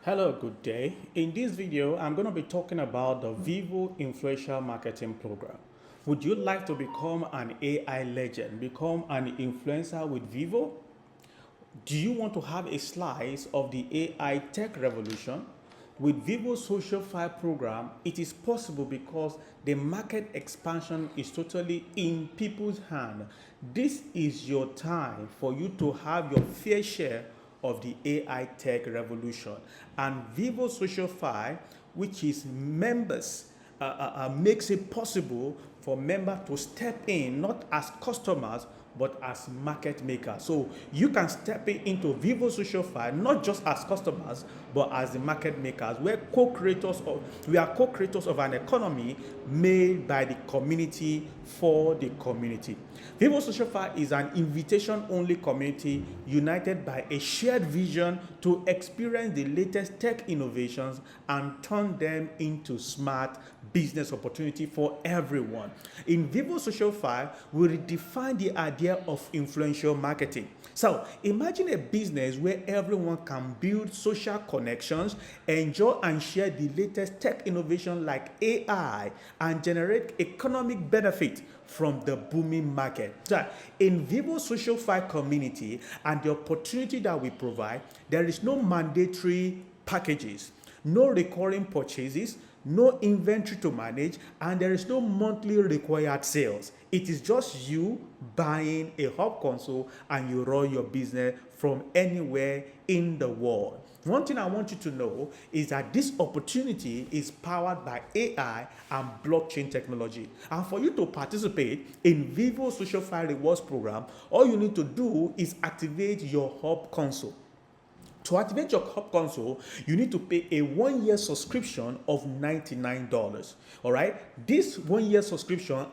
Hello, good day. In this video, I'm going to be talking about the Vyvo Influential Marketing Program. Would you like to become an AI legend, become an influencer with Vyvo? Do you want to have a slice of the AI tech revolution? With Vyvo SocialFi Program, it is possible because the market expansion is totally in people's hand. This is your time for you to have your fair share of the AI tech revolution. And Vyvo SocialFi, which is members, makes it possible for members to step in not as customers but as market makers. So you can step into Vyvo SocialFi not just as customers but as the market makers. We are co-creators of an economy made by the community for the community. Vyvo SocialFi is an invitation-only community united by a shared vision to experience the latest tech innovations and turn them into smart business opportunity for everyone. In Vyvo SocialFi, we redefine the idea of influential marketing. So imagine a business where everyone can build social connections, enjoy and share the latest tech innovation like AI, and generate economic benefit from the booming market. So in Vyvo SocialFi community and the opportunity that we provide, there is no mandatory packages, no recurring purchases, no inventory to manage, and there is no monthly required sales. It is just you buying a hub console and you run your business from anywhere in the world. One thing I want you to know is that this opportunity is powered by AI and blockchain technology. And for you to participate in Vyvo SocialFi Rewards Program, all you need to do is activate your hub console. To activate your hub console, you need to pay a 1-year subscription of $99. All right. This 1-year subscription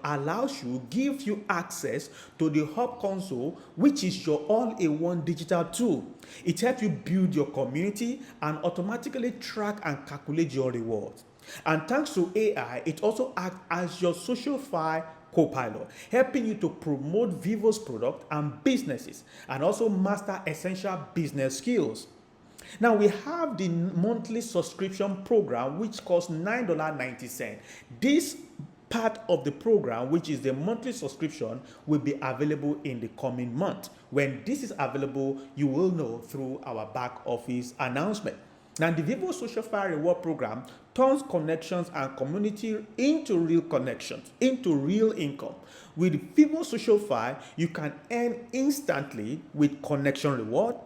gives you access to the hub console, which is your all-in-one digital tool. It helps you build your community and automatically track and calculate your rewards. And thanks to AI, it also acts as your SocialFi co-pilot, helping you to promote Vyvo's product and businesses and also master essential business skills. Now we have the monthly subscription program, which costs $9.90. This part of the program, which is the monthly subscription, will be available in the coming month. When this is available, you will know through our back office announcement. Now, the Vyvo SocialFi Reward Program turns connections and community into real connections, into real income. With Vyvo SocialFi, you can earn instantly with connection reward.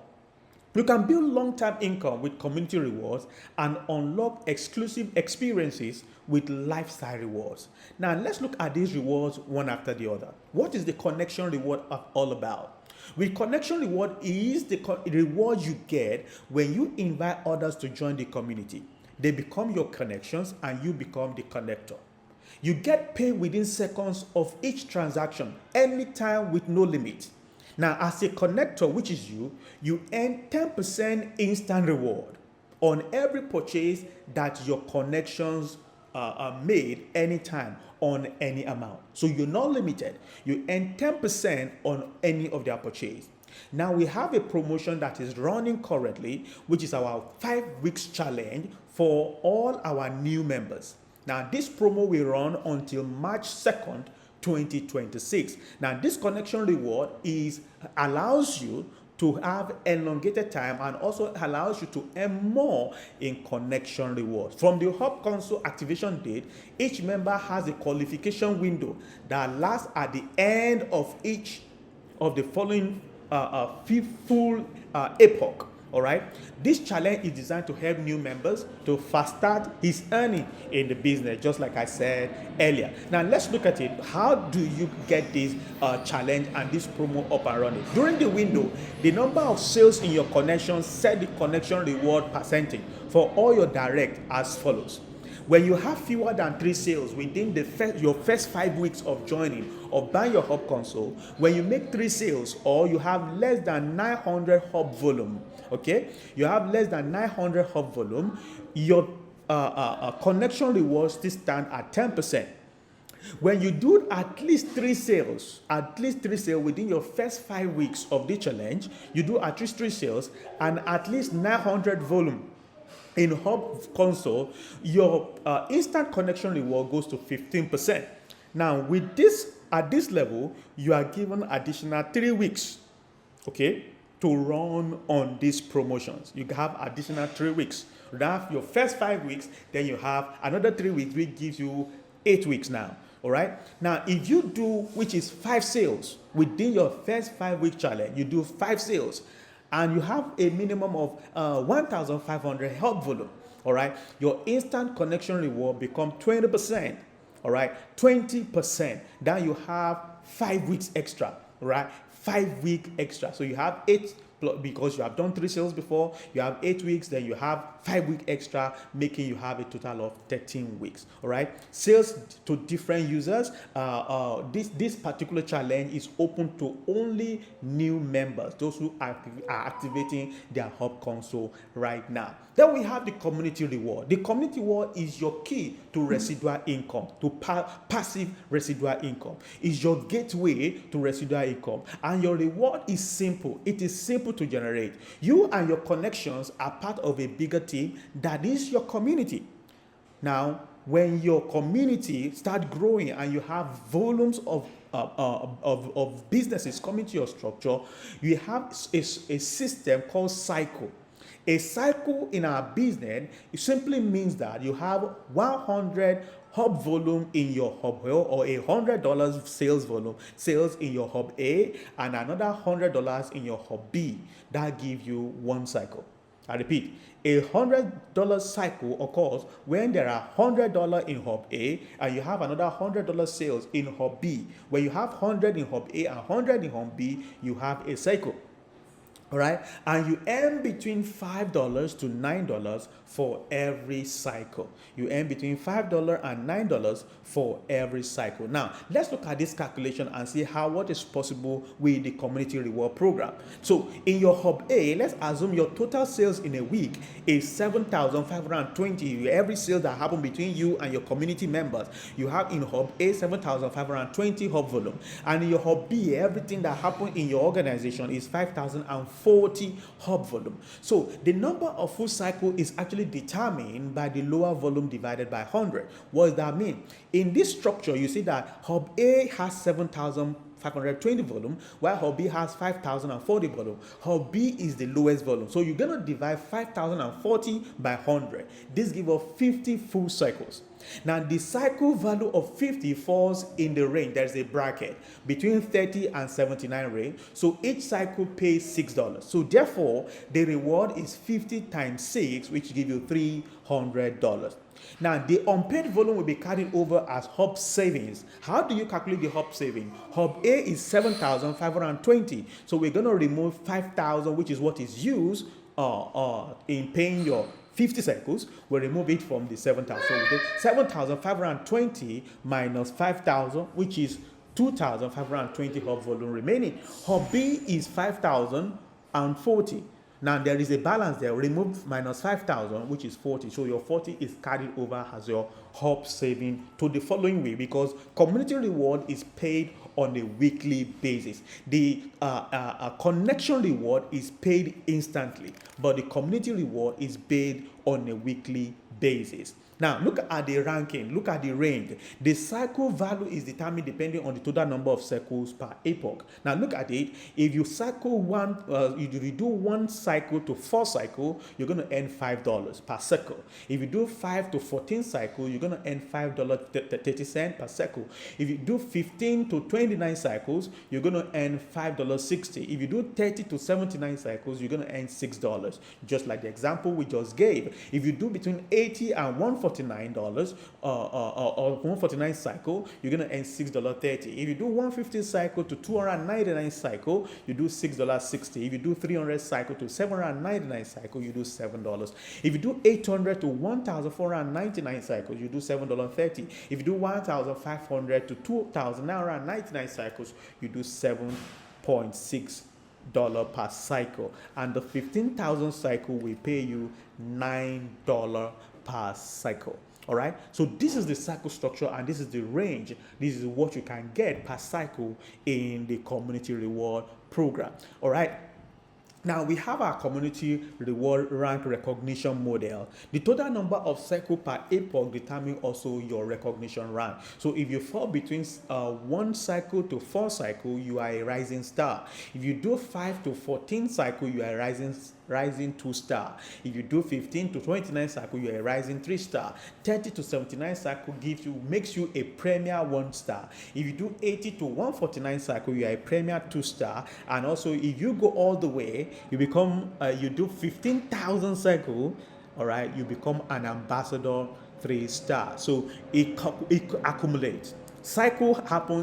You can build long-term income with community rewards and unlock exclusive experiences with lifestyle rewards. Now, let's look at these rewards one after the other. What is the connection reward all about? With connection reward is the reward you get when you invite others to join the community. They become your connections and you become the connector. You get paid within seconds of each transaction, anytime with no limit. Now, as a connector, which is you earn 10% instant reward on every purchase that your connections are made anytime on any amount. So you're not limited. You earn 10% on any of their purchase. Now we have a promotion that is running currently, which is our 5 weeks challenge for all our new members. Now this promo will run until March 2nd, 2026. Now this connection reward allows you to have elongated time and also allows you to earn more in connection rewards. From the hub console activation date, each member has a qualification window that lasts at the end of each of the following full epoch. All right. This challenge is designed to help new members to fast start his earning in the business, just like I said earlier. Now let's look at it. How do you get this challenge and this promo up and running? During the window, the number of sales in your connection set the connection reward percentage for all your direct as follows. When you have fewer than 3 sales within your first 5 weeks of joining or buying your hub console, when you make 3 sales or you have less than 900 hub volume, okay, you have less than 900 hub volume, your connection rewards still stand at 10%. When you do at least 3 sales within your first 5 weeks of the challenge, you do at least 3 sales and at least 900 volume. In Hub Console, your instant connection reward goes to 15%. Now, with this, at this level, you are given additional 3 weeks, okay, to run on these promotions. You have additional 3 weeks. You have your first 5 weeks, then you have another 3 weeks, which gives you 8 weeks now. All right. Now, if you do, which is 5 sales within your first 5 week challenge, you do 5 sales, and you have a minimum of 1,500 help volume. All right. Your instant connection reward become 20%. All right, 20%. Then you have 5 weeks extra. All right, 5 week extra. So you have 8 because you have done 3 sales before. You have 8 weeks. Then you have 5 week extra, making you have a total of 13 weeks. All right, sales to different users. This particular challenge is open to only new members, those who are activating their Hub Console right now. Then we have the community reward. The community reward is your key to residual income, to passive residual income. It's your gateway to residual income. And your reward is simple. It is simple to generate. You and your connections are part of a bigger team that is your community. Now, when your community start growing and you have volumes of businesses coming to your structure, you have a system called cycle. A cycle in our business, it simply means that you have 100 hub volume in your hub A, or $100 sales in your hub A, and another $100 in your hub B. That gives you one cycle. I repeat, a $100 cycle occurs when there are $100 in hub A and you have another $100 sales in hub B. When you have 100 in hub A and 100 in hub B, you have a cycle. All right, and you earn between $5 to $9 for every cycle. You earn between $5 and $9 for every cycle. Now, let's look at this calculation and see what is possible with the community reward program. So, in your hub A, let's assume your total sales in a week is 7,520. Every sale that happens between you and your community members, you have in hub A 7,520 hub volume, and in your hub B, everything that happened in your organization is 5,040 hub volume. So the number of full cycle is actually determined by the lower volume divided by 100. What does that mean? In this structure, you see that hub A has 7,520 volume, while hub B has 5,040 volume. Hub B is the lowest volume. So you're going to divide 5,040 by 100. This gives us 50 full cycles. Now, the cycle value of 50 falls in the range. There's a bracket between 30 and 79 range. So each cycle pays $6. So therefore, the reward is 50 times 6, which gives you $300. Now, the unpaid volume will be carried over as hub savings. How do you calculate the hub saving? Hub A is 7,520. So we're going to remove 5,000, which is what is used in paying your 50 cycles. We'll remove it from the 7,000. So we do 7,520 minus 5,000, which is 2,520 hub volume remaining. Hub B is 5,040. Now there is a balance there. Remove minus 5,000, which is 40. So your 40 is carried over as your hub saving to the following way, because community reward is paid on a weekly basis. The connection reward is paid instantly, but the community reward is paid on a weekly basis. Now, look at the ranking. Look at the range. The cycle value is determined depending on the total number of cycles per epoch. Now, look at it. If you cycle if you do one cycle to 4 cycles, you're going to earn $5 per cycle. If you do 5 to 14 cycles, you're going to earn $5.30 per cycle. If you do 15 to 29 cycles, you're going to earn $5.60. If you do 30 to 79 cycles, you're going to earn $6. Just like the example we just gave. If you do between 80 and $149 or 149 cycle, you're going to earn $6.30. If you do 150 cycle to 299 cycle, you do $6.60. If you do 300 cycle to 799 cycle, you do $7. If you do 800 to 1,499 cycles, you do $7.30. If you do 1,500 to 2,999 cycles, you do $7.6 per cycle, and the 15,000 cycle will pay you $9 per cycle. All right, so this is the cycle structure, and this is the range. This is what you can get per cycle in the community reward program. All right. Now we have our community reward rank recognition model. The total number of cycles per epoch determine also your recognition rank. So if you fall between 1 cycle to 4 cycle, you are a rising star. If you do 5 to 14 cycle, you are a rising 2 star. If you do 15 to 29 cycle, you are a rising 3 star. 30 to 79 cycle makes you a premier 1 star. If you do 80 to 149 cycle, you are a premier 2 star. And also if you go all the way, you become you do 15,000 cycle, all right, you become an ambassador 3 star. So it accumulates. Cycle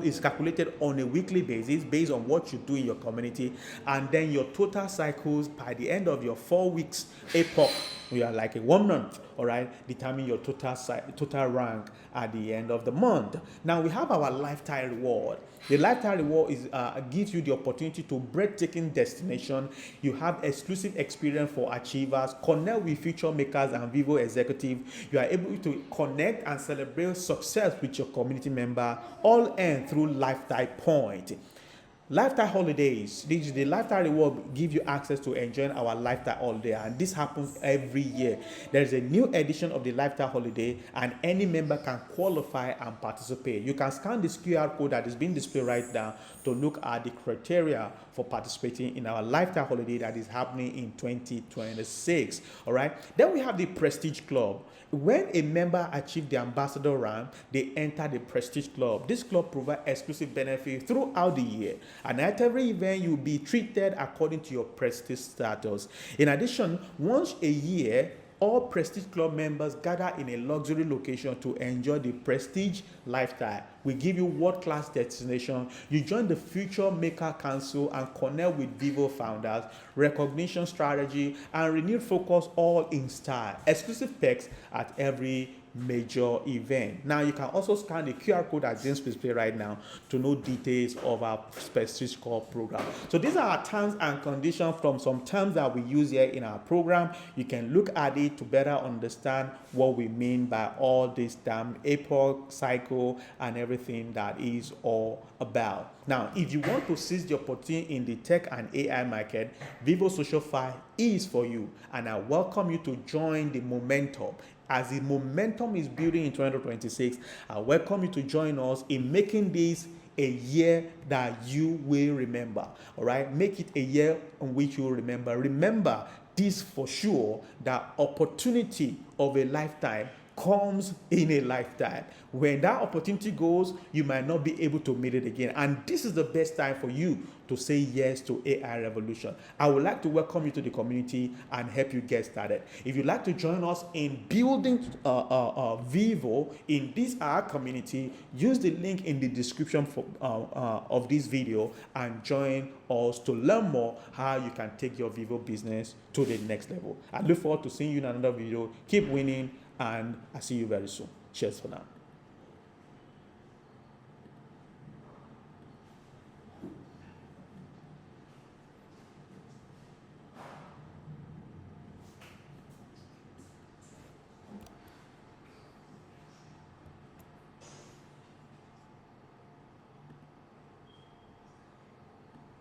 is calculated on a weekly basis based on what you do in your community, and then your total cycles by the end of your 4 weeks epoch, we are like a 1 month, all right, determine your total rank at the end of the month. Now we have our lifetime reward. The lifetime reward gives you the opportunity to breathtaking destination. You have exclusive experience for achievers, connect with future makers and Vyvo executives. You are able to connect and celebrate success with your community member, all earned through lifetime point. Lifetime holidays. The lifetime reward give you access to enjoying our lifetime holiday, and this happens every year. There is a new edition of the lifetime holiday, and any member can qualify and participate. You can scan this QR code that is being displayed right now to look at the criteria for participating in our lifetime holiday that is happening in 2026. All right. Then we have the Prestige Club. When a member achieves the ambassador rank, they enter the Prestige Club. This club provides exclusive benefits throughout the year, and at every event you'll be treated according to your prestige status. In addition, once a year, all Prestige Club members gather in a luxury location to enjoy the Prestige lifestyle. We give you world-class destination. You join the Future Maker Council and connect with Vyvo founders, recognition strategy, and renewed focus, all in style. Exclusive perks at every major event. Now you can also scan the QR code that's being displayed right now to know details of our Prestige Club program. So these are our terms and conditions from some terms that we use here in our program. You can look at it to better understand what we mean by all this term, epoch, cycle, and everything that is all about. Now, if you want to seize the opportunity in the tech and AI market, Vyvo SocialFi is for you, and I welcome you to join the momentum. As the momentum is building in 2026, I welcome you to join us in making this a year that you will remember. All right, make it a year in which you will remember. Remember this for sure, that opportunity of a lifetime comes in a lifetime. When that opportunity goes, you might not be able to meet it again. And this is the best time for you to say yes to AI revolution. I would like to welcome you to the community and help you get started. If you'd like to join us in building Vyvo in this our community, use the link in the description of this video and join us to learn more how you can take your Vyvo business to the next level. I look forward to seeing you in another video. Keep winning, and I'll see you very soon. Cheers for now.